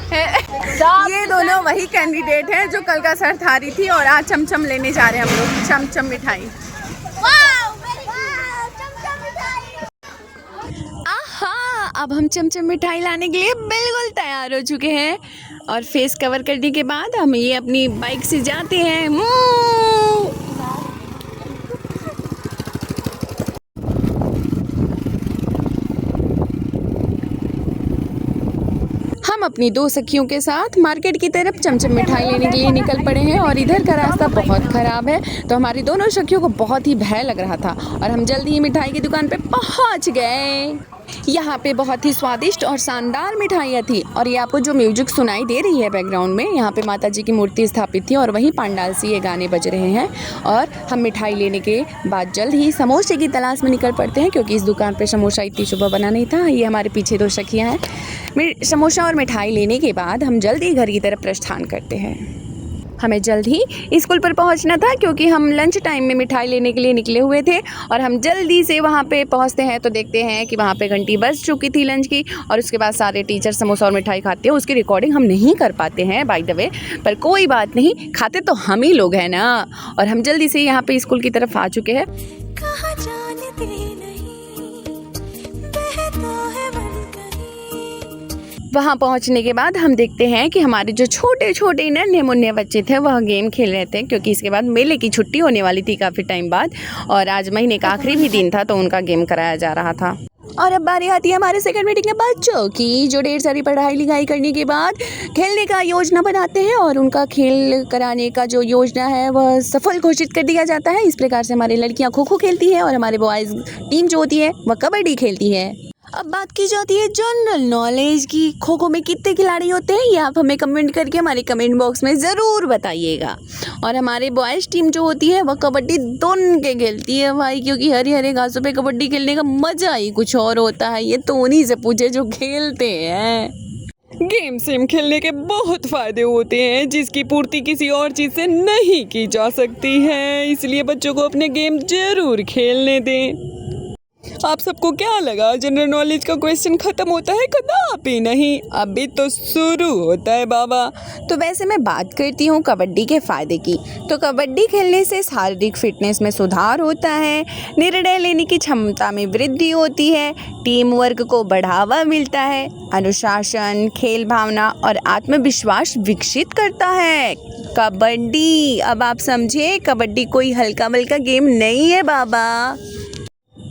ये दोनों वही कैंडिडेट हैं जो कल का सरदारी थी और आज चमचम लेने जा रहे हैं हम लोग, चमचम मिठाई। आहा, अब हम चमचम मिठाई लाने के लिए बिल्कुल तैयार हो चुके हैं और फेस कवर करने के बाद हम ये अपनी बाइक से जाते हैं। हम अपनी दो सखियों के साथ मार्केट की तरफ चमचम मिठाई लेने के लिए निकल पड़े हैं और इधर का रास्ता बहुत ख़राब है, तो हमारी दोनों सखियों को बहुत ही भय लग रहा था और हम जल्दी ही मिठाई की दुकान पे पहुंच गए। यहाँ पे बहुत ही स्वादिष्ट और शानदार मिठाइयाँ थी और ये आपको जो म्यूजिक सुनाई दे रही है बैकग्राउंड में, यहाँ पे माता जी की मूर्ति स्थापित थी और वहीं पंडाल से ये गाने बज रहे हैं। और हम मिठाई लेने के बाद जल्द ही समोसे की तलाश में निकल पड़ते हैं, क्योंकि इस दुकान पे समोसा इतनी सुबह बना नहीं था। ये हमारे पीछे दो सखियाँ हैं। समोसा और मिठाई लेने के बाद हम जल्दी घर की तरफ प्रस्थान करते हैं। हमें जल्द ही स्कूल पर पहुंचना था, क्योंकि हम लंच टाइम में मिठाई लेने के लिए निकले हुए थे और हम जल्दी से वहां पे पहुंचते हैं तो देखते हैं कि वहां पे घंटी बज चुकी थी लंच की और उसके बाद सारे टीचर समोसा और मिठाई खाते हैं। उसकी रिकॉर्डिंग हम नहीं कर पाते हैं बाय द वे, पर कोई बात नहीं, खाते तो हम ही लोग हैं ना। और हम जल्दी से यहाँ पे स्कूल की तरफ आ चुके हैं। वहाँ पहुँचने के बाद हम देखते हैं कि हमारे जो छोटे छोटे नन्हे मुन्ने बच्चे थे वह गेम खेल रहे थे, क्योंकि इसके बाद मेले की छुट्टी होने वाली थी काफ़ी टाइम बाद और आज महीने का आखिरी भी दिन था, तो उनका गेम कराया जा रहा था। और अब बारी आती है हमारे सेकंड मीटिंग के बच्चों की, जो ढेर सारी पढ़ाई लिखाई करने के बाद खेलने का योजना बनाते हैं और उनका खेल कराने का जो योजना है वह सफल घोषित कर दिया जाता है। इस प्रकार से हमारी लड़कियां खो खो खेलती है और हमारे बॉयज़ टीम जो होती है वह कबड्डी खेलती है। अब बात की जाती है जनरल नॉलेज की। खो खो में कितने खिलाड़ी होते हैं ये आप हमें कमेंट करके हमारे कमेंट बॉक्स में ज़रूर बताइएगा। और हमारे बॉयज़ टीम जो होती है वह कबड्डी दोन के खेलती है भाई, क्योंकि हरे हरे घासों पे कबड्डी खेलने का मज़ा ही कुछ और होता है। ये तो उन्हीं से पूछे जो खेलते हैं। गेम सेम खेलने के बहुत फ़ायदे होते हैं, जिसकी पूर्ति किसी और चीज़ से नहीं की जा सकती है, इसलिए बच्चों को अपने गेम ज़रूर खेलने दें। आप सबको क्या लगा जनरल नॉलेज का क्वेश्चन खत्म होता है? कदापि नहीं, अभी तो शुरू होता है बाबा। तो वैसे मैं बात करती हूँ कबड्डी के फ़ायदे की, तो कबड्डी खेलने से शारीरिक फिटनेस में सुधार होता है, निर्णय लेने की क्षमता में वृद्धि होती है, टीम वर्क को बढ़ावा मिलता है, अनुशासन, खेल भावना और आत्मविश्वास विकसित करता है। कबड्डी, अब आप समझे, कबड्डी कोई हल्का मल्का गेम नहीं है बाबा।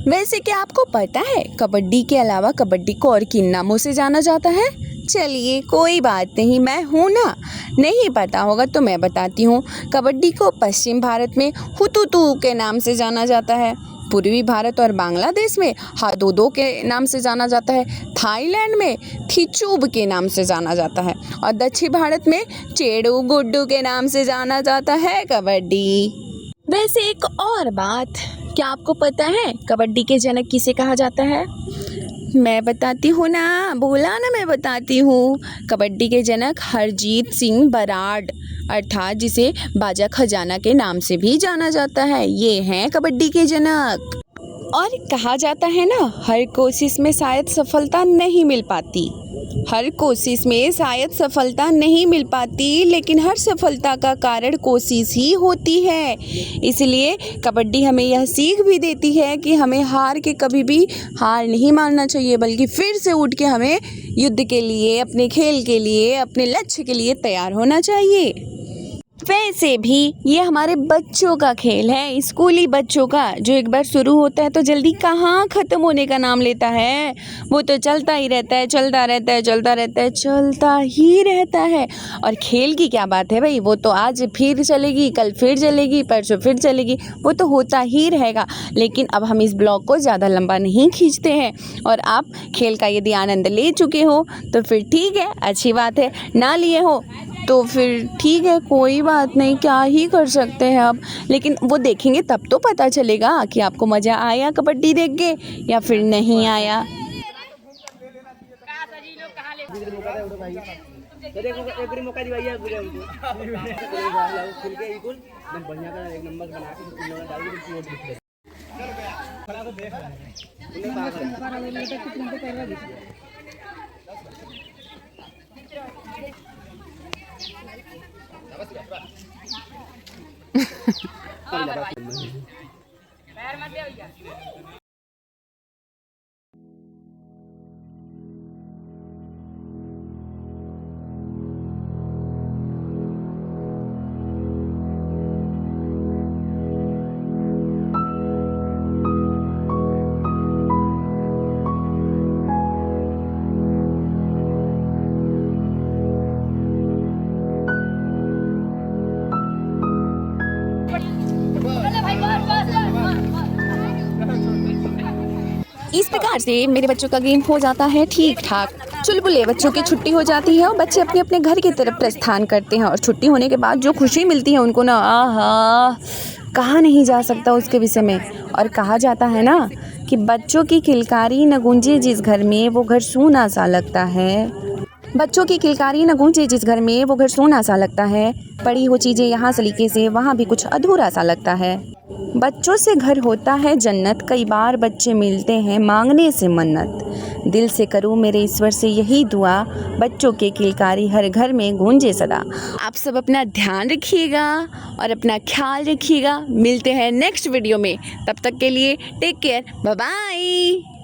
वैसे क्या आपको पता है कबड्डी के अलावा कबड्डी को और किन नामों से जाना जाता है? चलिए कोई बात नहीं, मैं हूँ ना, नहीं पता होगा तो मैं बताती हूँ। कबड्डी को पश्चिम भारत में हुतुतु के नाम से जाना जाता है, पूर्वी भारत और बांग्लादेश में हादोदो के नाम से जाना जाता है, थाईलैंड में थिचुब के नाम से जाना जाता है और दक्षिण भारत में चेडू गुड्डू के नाम से जाना जाता है कबड्डी। वैसे एक और बात, क्या आपको पता है कबड्डी के जनक किसे कहा जाता है? मैं बताती हूँ ना, बोला ना मैं बताती हूँ। कबड्डी के जनक हरजीत सिंह बराड़, अर्थात जिसे बाजा खजाना के नाम से भी जाना जाता है, ये हैं कबड्डी के जनक। और कहा जाता है ना, हर कोशिश में शायद सफलता नहीं मिल पाती, हर कोशिश में शायद सफलता नहीं मिल पाती, लेकिन हर सफलता का कारण कोशिश ही होती है। इसलिए कबड्डी हमें यह सीख भी देती है कि हमें हार के कभी भी हार नहीं मानना चाहिए, बल्कि फिर से उठ के हमें युद्ध के लिए, अपने खेल के लिए, अपने लक्ष्य के लिए तैयार होना चाहिए। वैसे भी ये हमारे बच्चों का खेल है, स्कूली बच्चों का, जो एक बार शुरू होता है तो जल्दी कहाँ ख़त्म होने का नाम लेता है। वो तो चलता ही रहता है, चलता रहता है, चलता रहता है, चलता ही रहता है। और खेल की क्या बात है भाई, वो तो आज फिर चलेगी, कल फिर चलेगी, परसों फिर चलेगी, वो तो होता ही रहेगा। लेकिन अब हम इस ब्लॉग को ज़्यादा लंबा नहीं खींचते हैं और आप खेल का यदि आनंद ले चुके हो तो फिर ठीक है, अच्छी बात है, ना लिए हो तो फिर ठीक है, कोई बात नहीं, क्या ही कर सकते हैं अब। लेकिन वो देखेंगे तब तो पता चलेगा कि आपको मज़ा आया कबड्डी देख के या फिर नहीं आया। इस प्रकार से मेरे बच्चों का गेम हो जाता है ठीक ठाक। चुलबुले बच्चों की छुट्टी हो जाती है और बच्चे अपने अपने घर की तरफ प्रस्थान करते हैं। और छुट्टी होने के बाद जो खुशी मिलती है उनको ना, आहा, कहा नहीं जा सकता उसके विषय में। और कहा जाता है ना कि बच्चों की किलकारी न गूंजे जिस घर में वो घर सूना सा लगता है। बच्चों की किलकारी न गूंजे जिस घर में वो घर सूना सा लगता है। पड़ी हो चीज़ें यहाँ सलीके से वहाँ भी कुछ अधूरा सा लगता है। बच्चों से घर होता है जन्नत, कई बार बच्चे मिलते हैं मांगने से मन्नत। दिल से करूँ मेरे ईश्वर से यही दुआ, बच्चों के किलकारी हर घर में गूंजे सदा। आप सब अपना ध्यान रखिएगा और अपना ख्याल रखिएगा। मिलते हैं नेक्स्ट वीडियो में, तब तक के लिए टेक केयर, बाय बाय।